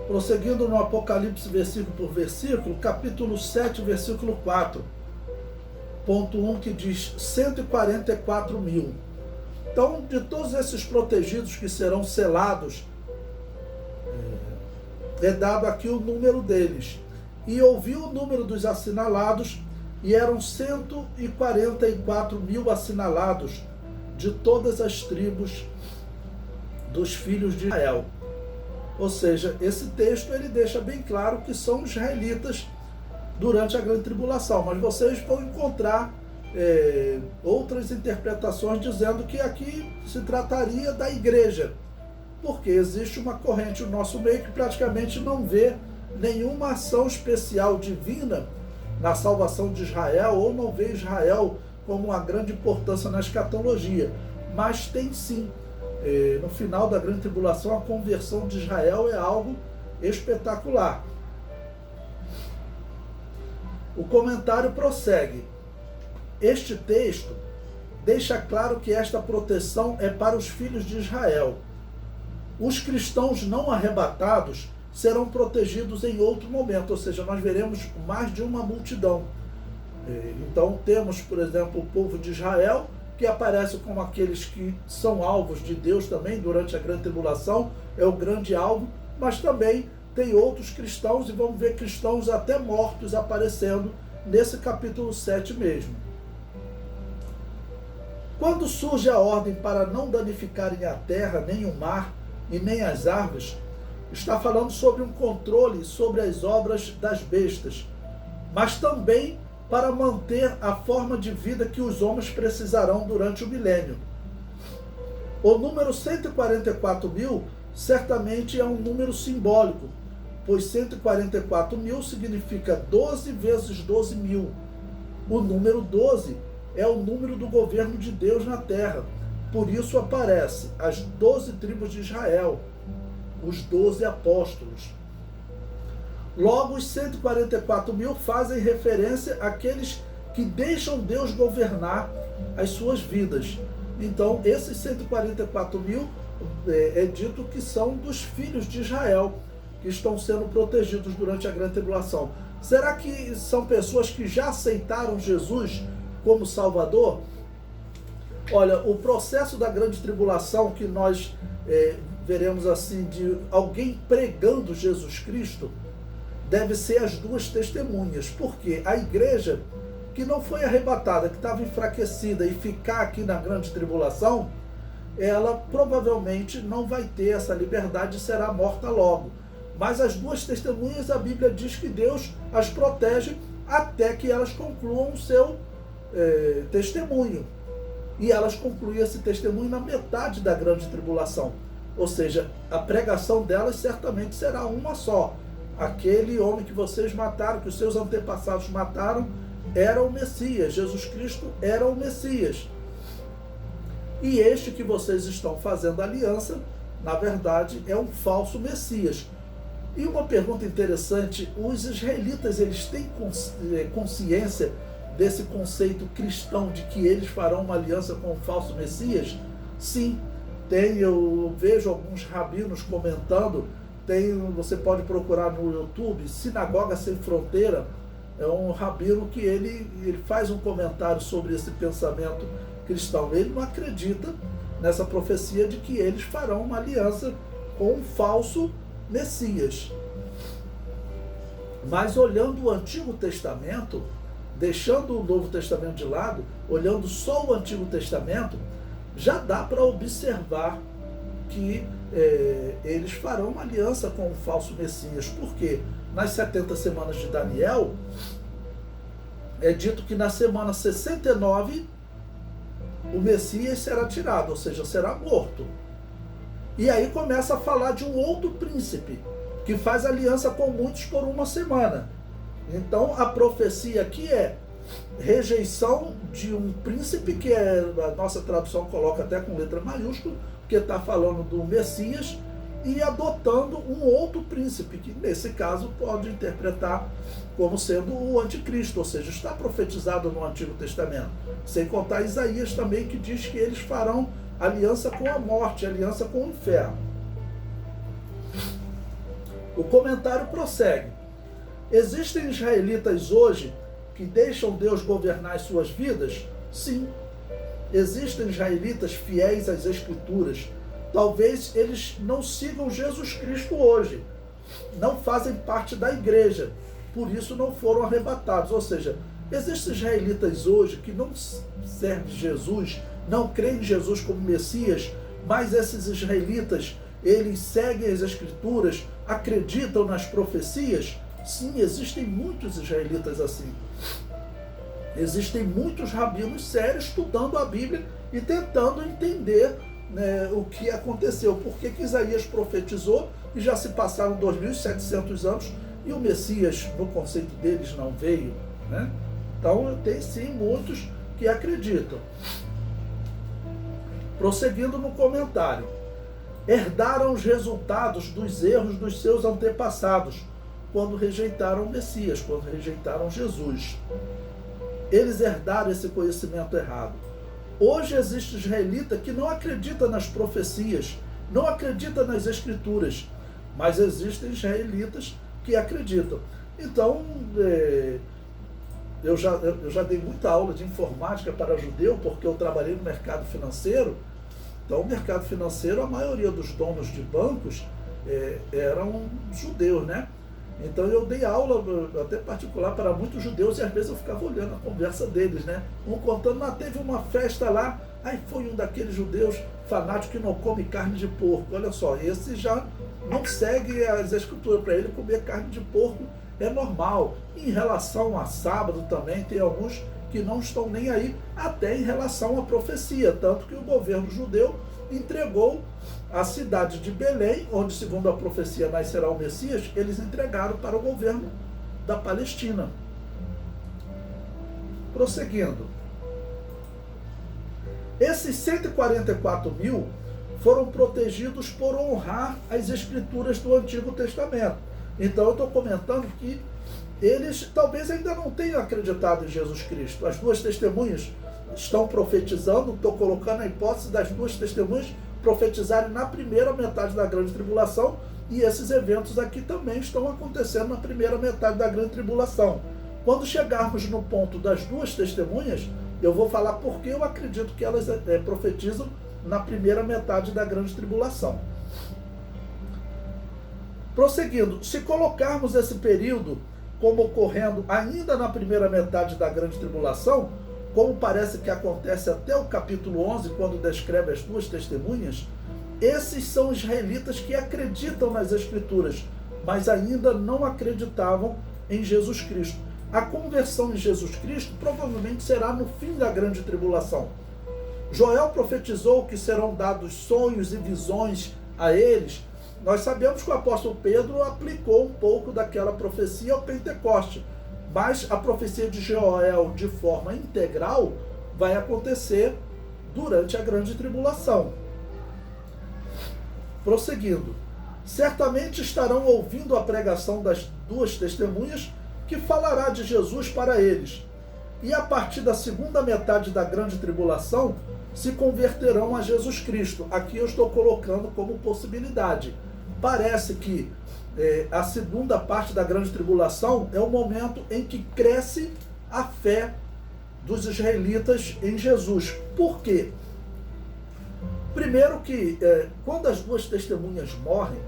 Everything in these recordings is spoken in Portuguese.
Prosseguindo no Apocalipse, versículo por versículo, capítulo 7, versículo 4, ponto 1, que diz 144 mil. Então, de todos esses protegidos que serão selados, é dado aqui o número deles. E ouvi o número dos assinalados, e eram 144 mil assinalados de todas as tribos dos filhos de Israel. Ou seja, esse texto ele deixa bem claro que são israelitas durante a grande tribulação, mas vocês vão encontrar outras interpretações dizendo que aqui se trataria da igreja, porque existe uma corrente no nosso meio que praticamente não vê nenhuma ação especial divina na salvação de Israel, ou não vê Israel como uma grande importância na escatologia, mas tem sim. No final da grande tribulação, a conversão de Israel é algo espetacular. O comentário prossegue. Este texto deixa claro que esta proteção é para os filhos de Israel. Os cristãos não arrebatados serão protegidos em outro momento, ou seja, nós veremos mais de uma multidão. Então temos, por exemplo, o povo de Israel, que aparece como aqueles que são alvos de Deus também durante a grande tribulação, é o grande alvo, mas também tem outros cristãos, e vamos ver cristãos até mortos aparecendo nesse capítulo 7 mesmo. Quando surge a ordem para não danificarem a terra, nem o mar e nem as árvores, está falando sobre um controle sobre as obras das bestas, mas também para manter a forma de vida que os homens precisarão durante o milênio. O número 144 mil certamente é um número simbólico, pois 144 mil significa 12 vezes 12 mil. O número 12 é o número do governo de Deus na terra. Por isso aparece as 12 tribos de Israel, os 12 apóstolos. Logo, os 144 mil fazem referência àqueles que deixam Deus governar as suas vidas. Então, esses 144 mil é dito que são dos filhos de Israel, que estão sendo protegidos durante a grande tribulação. Será que são pessoas que já aceitaram Jesus como Salvador? Olha, o processo da grande tribulação que nós veremos assim, de alguém pregando Jesus Cristo, deve ser as duas testemunhas, porque a igreja que não foi arrebatada, que estava enfraquecida e ficar aqui na grande tribulação, ela provavelmente não vai ter essa liberdade e será morta logo. Mas as duas testemunhas, a Bíblia diz que Deus as protege até que elas concluam o seu testemunho. E elas concluem esse testemunho na metade da grande tribulação. Ou seja, a pregação delas certamente será uma só. Aquele homem que vocês mataram, que os seus antepassados mataram, era o Messias. Jesus Cristo era o Messias. E este que vocês estão fazendo aliança, na verdade, é um falso Messias. E uma pergunta interessante, os israelitas, eles têm consciência desse conceito cristão de que eles farão uma aliança com um falso Messias? Sim, tem. Eu vejo alguns rabinos comentando. Você pode procurar no YouTube, Sinagoga Sem Fronteira, é um rabino que ele faz um comentário sobre esse pensamento cristão. Ele não acredita nessa profecia de que eles farão uma aliança com um falso Messias. Mas olhando o Antigo Testamento, deixando o Novo Testamento de lado, olhando só o Antigo Testamento, já dá para observar que eles farão uma aliança com o falso Messias. Porque nas 70 semanas de Daniel, é dito que na semana 69, o Messias será tirado, ou seja, será morto. E aí começa a falar de um outro príncipe, que faz aliança com muitos por uma semana. Então a profecia aqui é rejeição de um príncipe, que a nossa tradução coloca até com letra maiúscula, que está falando do Messias, e adotando um outro príncipe, que nesse caso pode interpretar como sendo o anticristo, ou seja, está profetizado no Antigo Testamento. Sem contar Isaías também, que diz que eles farão aliança com a morte, aliança com o inferno. O comentário prossegue. Existem israelitas hoje que deixam Deus governar as suas vidas? Sim. Existem israelitas fiéis às Escrituras. Talvez eles não sigam Jesus Cristo hoje, não fazem parte da igreja, por isso não foram arrebatados. Ou seja, existem israelitas hoje que não servem Jesus, não creem em Jesus como Messias, mas esses israelitas, eles seguem as Escrituras, acreditam nas profecias? Sim, existem muitos israelitas assim. Existem muitos rabinos sérios estudando a Bíblia e tentando entender, né, o que aconteceu. Porque que Isaías profetizou e já se passaram 2.700 anos e o Messias, no conceito deles, não veio, né? Então, tem sim muitos que acreditam. Prosseguindo no comentário. Herdaram os resultados dos erros dos seus antepassados, quando rejeitaram o Messias, quando rejeitaram Jesus. Eles herdaram esse conhecimento errado. Hoje existe israelita que não acredita nas profecias, não acredita nas Escrituras, mas existem israelitas que acreditam. Então, eu já dei muita aula de informática para judeu, porque eu trabalhei no mercado financeiro. Então, o mercado financeiro, a maioria dos donos de bancos eram judeus, né? Então eu dei aula até particular para muitos judeus e às vezes eu ficava olhando a conversa deles, né? Um contando, mas teve uma festa lá, aí foi um daqueles judeus fanáticos que não come carne de porco. Olha só, esse já não segue as Escrituras. Para ele comer carne de porco é normal. Em relação a sábado também, tem alguns que não estão nem aí, até em relação à profecia. Tanto que o governo judeu entregou a cidade de Belém, onde segundo a profecia nascerá o Messias, eles entregaram para o governo da Palestina. Prosseguindo. Esses 144 mil foram protegidos por honrar as Escrituras do Antigo Testamento. Então eu estou comentando que eles talvez ainda não tenham acreditado em Jesus Cristo. As duas testemunhas estão profetizando, estou colocando a hipótese das duas testemunhas profetizarem na primeira metade da grande tribulação, e esses eventos aqui também estão acontecendo na primeira metade da grande tribulação. Quando chegarmos no ponto das duas testemunhas, eu vou falar por que eu acredito que elas profetizam na primeira metade da grande tribulação. Prosseguindo, se colocarmos esse período como ocorrendo ainda na primeira metade da grande tribulação, como parece que acontece até o capítulo 11, quando descreve as duas testemunhas, esses são israelitas que acreditam nas Escrituras, mas ainda não acreditavam em Jesus Cristo. A conversão em Jesus Cristo provavelmente será no fim da grande tribulação. Joel profetizou que serão dados sonhos e visões a eles. Nós sabemos que o apóstolo Pedro aplicou um pouco daquela profecia ao Pentecoste, mas a profecia de Joel, de forma integral, vai acontecer durante a grande tribulação. Prosseguindo. Certamente estarão ouvindo a pregação das duas testemunhas, que falará de Jesus para eles. E a partir da segunda metade da grande tribulação, se converterão a Jesus Cristo. Aqui eu estou colocando como possibilidade. Parece que a segunda parte da grande tribulação é o momento em que cresce a fé dos israelitas em Jesus. Por quê? Primeiro que quando as duas testemunhas morrem,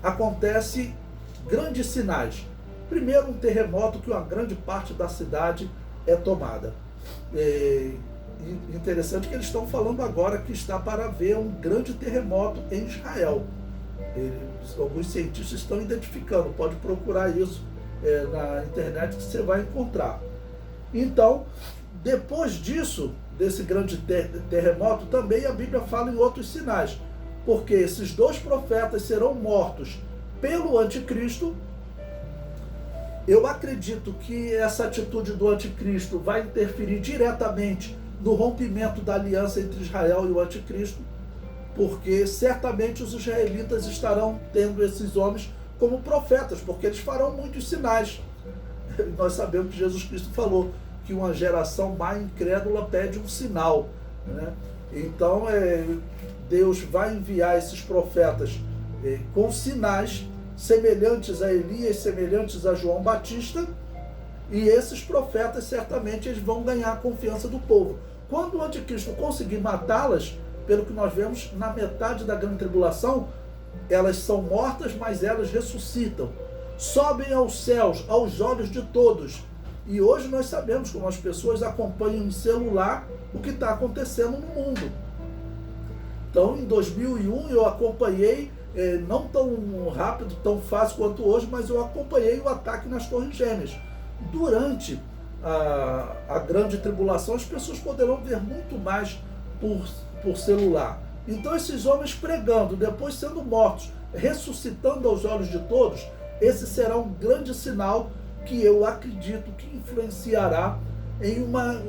acontece grandes sinais. Primeiro, um terremoto que uma grande parte da cidade é tomada. Interessante que eles estão falando agora que está para haver um grande terremoto em Israel. Alguns cientistas estão identificando, pode procurar isso na internet que você vai encontrar. Então, depois disso, desse grande terremoto, também a Bíblia fala em outros sinais, porque esses dois profetas serão mortos pelo anticristo. Eu acredito que essa atitude do anticristo vai interferir diretamente no rompimento da aliança entre Israel e o anticristo, porque certamente os israelitas estarão tendo esses homens como profetas, porque eles farão muitos sinais. Nós sabemos que Jesus Cristo falou que uma geração má e incrédula pede um sinal, né? Então Deus vai enviar esses profetas com sinais semelhantes a Elias, semelhantes a João Batista, e esses profetas certamente eles vão ganhar a confiança do povo. Quando o anticristo conseguir matá-las, pelo que nós vemos na metade da grande tribulação, elas são mortas, mas elas ressuscitam, sobem aos céus, aos olhos de todos. E hoje nós sabemos como as pessoas acompanham em celular o que está acontecendo no mundo. Então, em 2001 eu acompanhei, não tão rápido, tão fácil quanto hoje, mas eu acompanhei o ataque nas Torres Gêmeas. Durante a grande tribulação, as pessoas poderão ver muito mais por celular. Então, esses homens pregando, depois sendo mortos, ressuscitando aos olhos de todos, esse será um grande sinal que eu acredito que influenciará em uma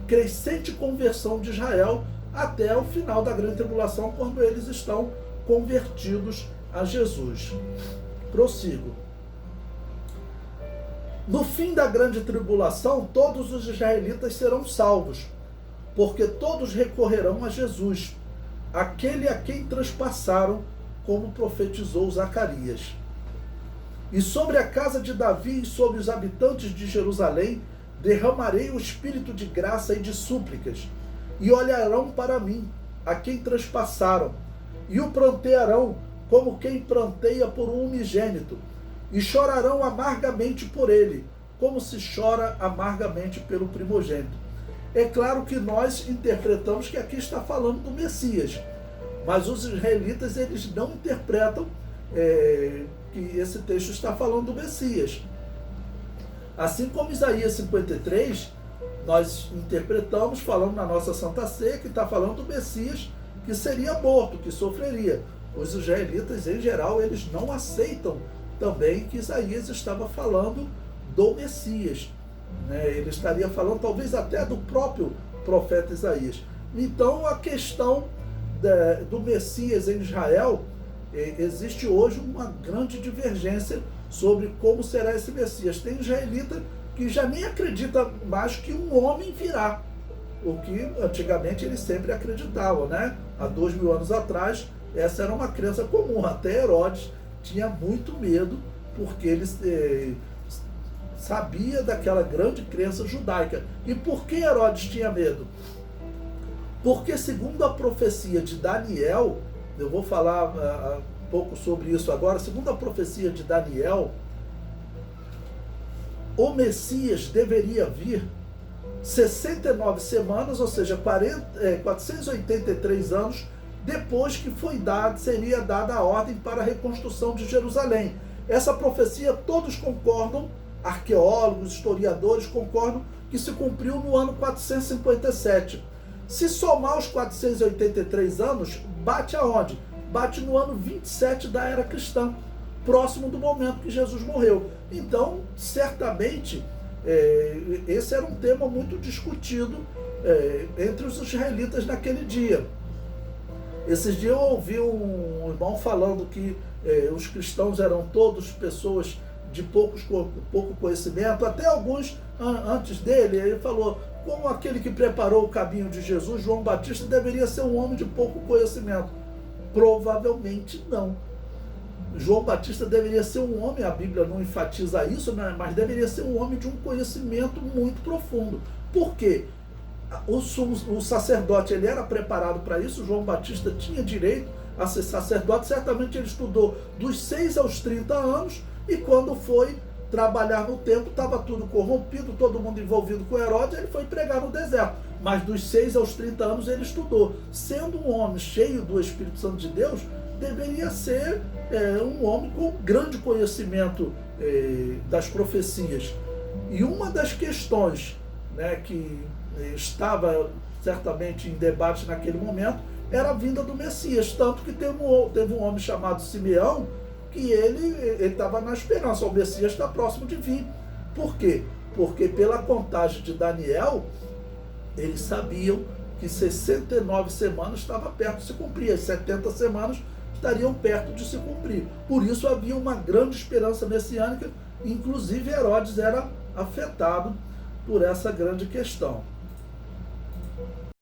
crescente conversão de Israel até o final da grande tribulação, quando eles estão convertidos a Jesus. Prossigo. No fim da grande tribulação, todos os israelitas serão salvos, porque todos recorrerão a Jesus, aquele a quem transpassaram, como profetizou Zacarias. E sobre a casa de Davi e sobre os habitantes de Jerusalém derramarei o espírito de graça e de súplicas, e olharão para mim, a quem transpassaram, e o prantearão como quem pranteia por um unigênito, e chorarão amargamente por ele, como se chora amargamente pelo primogênito. É claro que nós interpretamos que aqui está falando do Messias, mas os israelitas eles não interpretam que esse texto está falando do Messias. Assim como Isaías 53, nós interpretamos, falando na nossa Santa Ceia, que está falando do Messias que seria morto, que sofreria. Os israelitas, em geral, eles não aceitam também que Isaías estava falando do Messias. Ele estaria falando talvez até do próprio profeta Isaías. Então, a questão do Messias em Israel, existe hoje uma grande divergência sobre como será esse Messias. Tem israelita que já nem acredita mais que um homem virá, o que antigamente eles sempre acreditavam, né? Há 2000 anos atrás, essa era uma crença comum. Até Herodes tinha muito medo, porque ele sabia daquela grande crença judaica. E por que Herodes tinha medo? Porque, segundo a profecia de Daniel, eu vou falar um pouco sobre isso agora, segundo a profecia de Daniel, o Messias deveria vir 69 semanas, ou seja, 483 anos depois que seria dada a ordem para a reconstrução de Jerusalém. Essa profecia todos concordam, arqueólogos, historiadores concordam que se cumpriu no ano 457. Se somar os 483 anos, bate aonde? Bate no ano 27 da era cristã, próximo do momento que Jesus morreu. Então, certamente, esse era um tema muito discutido entre os israelitas naquele dia. Esses dias eu ouvi um irmão falando que os cristãos eram todos pessoas de pouco conhecimento, até alguns antes dele. Ele falou, como aquele que preparou o caminho de Jesus, João Batista, deveria ser um homem de pouco conhecimento. Provavelmente não. João Batista deveria ser um homem, a Bíblia não enfatiza isso, né? Mas deveria ser um homem de um conhecimento muito profundo. Por quê? O sacerdote ele era preparado para isso. João Batista tinha direito a ser sacerdote. Certamente ele estudou dos 6 aos 30 anos, e quando foi trabalhar no templo, estava tudo corrompido, todo mundo envolvido com Herodes, ele foi pregar no deserto. Mas dos 6 aos 30 anos ele estudou. Sendo um homem cheio do Espírito Santo de Deus, deveria ser um homem com grande conhecimento das profecias. E uma das questões, né, que estava certamente em debate naquele momento era a vinda do Messias. Tanto que teve um homem chamado Simeão que ele estava na esperança, o Messias está próximo de vir. Por quê? Porque pela contagem de Daniel, eles sabiam que 69 semanas estava perto de se cumprir, as 70 semanas estariam perto de se cumprir. Por isso havia uma grande esperança messiânica, inclusive Herodes era afetado por essa grande questão.